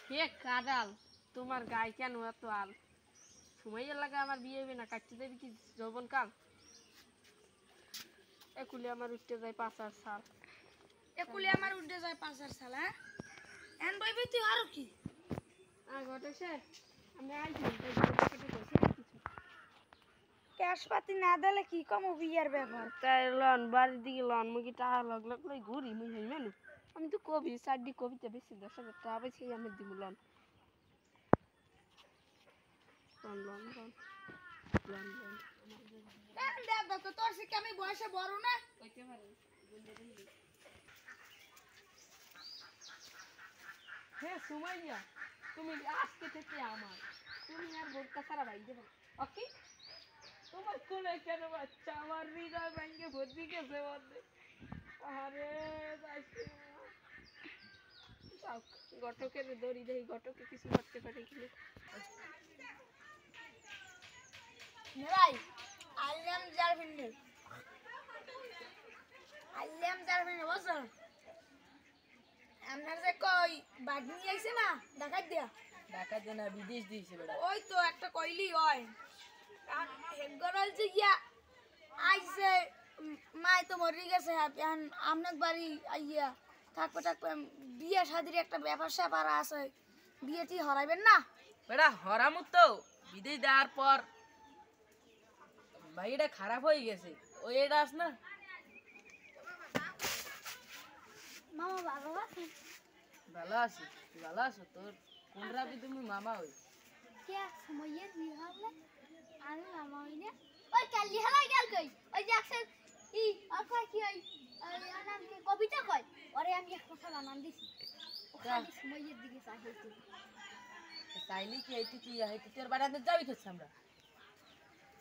হে কাদাল তোমার গায়ে কেন এত আল সময়ের লাগে আমার বিয়ে হবে না কাটতে দেবে কি যৌবন কাল একুলে আমার উঠতে যায় 5 সাল একুলে আমার উঠে যায় 5 সাল হ্যাঁ এন বইবি তুই আর কি ঘটেছে আমি আইছি ক্যাশ পাতি না দিলে কি কম বিয়ার ব্যাপার তাই লন বাড়ির দিকে লন মুই কি টাকা লগ লই ঘুরি মুই হই মেনু আমি তো কবি সাড্ডি কবিতা বেশি 10,000 টাকা পাইছি আমি দিব loan loan loan loan loan loan N দেখ তো তোর সে কি আমি বয়সে বড় না কইতে পারে হে সুমাইয়া তুমি আজকে থেকে আমার তুমি আর বোরকা সারা ভাই দেবো ওকে তোমার কোলে কেন বাচ্চা আমার হৃদয় ভেঙে ভর্তি গেছে মধ্যে আরে ঘটকের দড়ি দেই ঘটকে কিছু করতে পারে কিনা ভাই আইলাম জারফিনে বস আপনার যে কই বাদ নিয়ে আইছে না ডাকাত দিয়া ঢাকা দেনা বিদেশ দিয়েছে বেটা ওই তো একটা কইলি হয় হেগরল যে ইয়া আইছে মাই তো মরে গেছে এখন আমনাক বাড়ি আইয়া থাকবে বিয়ে শাদির একটা ব্যাপার স্যাপার আছে বিয়েটি হরাইবেন না বেটা হরামুত তো বিদেশ দেওয়ার পর ভাই এটা খারাপ হয়ে গেছে ওই এটা আস না মামা ভালো আছে ভালো আছি তুই ভালো আছো তোর কোন রাবি তুমি মামা হই কে সময়ের বিয়ে হবে আমি মামা হই না ওই কালি হালাই গেল কই ওই জ্যাকসন ই আর কই কি ওই নাম কি কবিতা কই ওরে আমি এক কথা বানান দিছি ওখানে সময়ের দিকে চাইছি চাইলি কি এইটি কি হইতে তোর বাড়াতে যাবি তো আমরা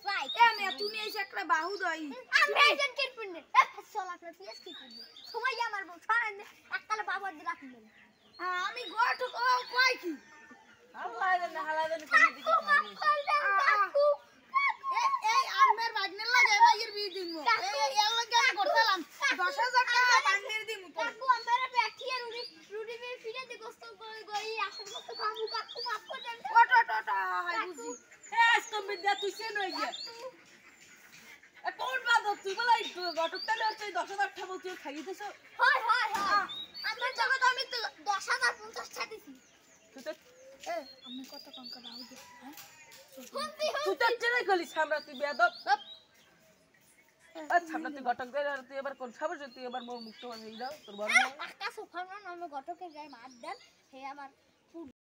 ভাই এমে তুমি এসে একটা বাহু দই আমি একজন কিরপিনে এ ফসলা করে পিএস কিরপিনে সময় আমার বউ ছাড়েন এককালে বাবার দি রাখুন আমি গোট ও কই কি হালাদেন কোন দিকে কাকু এই আমের বাগনের লাগে মাইয়ের বিয়ে দিমু এই এর লাগে আমি করতাম 10,000 টাকা বাগনের দিমু কাকু আমরা ব্যাঠিয়ে রুডি মে ফিরে দে গোস্ত গই আসল মত কাকু কাকু মাফ করে দেন ওটা হাই বুঝি আজকে বিদ্যা তুই কেন হই গিয়া কোন বাদ তুই বলাই গটকটা লড়তে 10,000 টাকা বলতে খাইয়ে দিছো হয় আমার জগৎ আমি তো 10,050 টাকা দিছি তুই তো এ আমি কত টাকা দাও দে হ্যাঁ তুই তো চেনে গলি সামরা তুই বেয়াদব আচ্ছা আমরা তুই গটক দে আর তুই এবার কোন খাবো তুই এবার মোর মুক্ত হয়ে যাও তোর বড় আকাশ ওখানে আমি গটকের গায়ে মার দেন হে আমার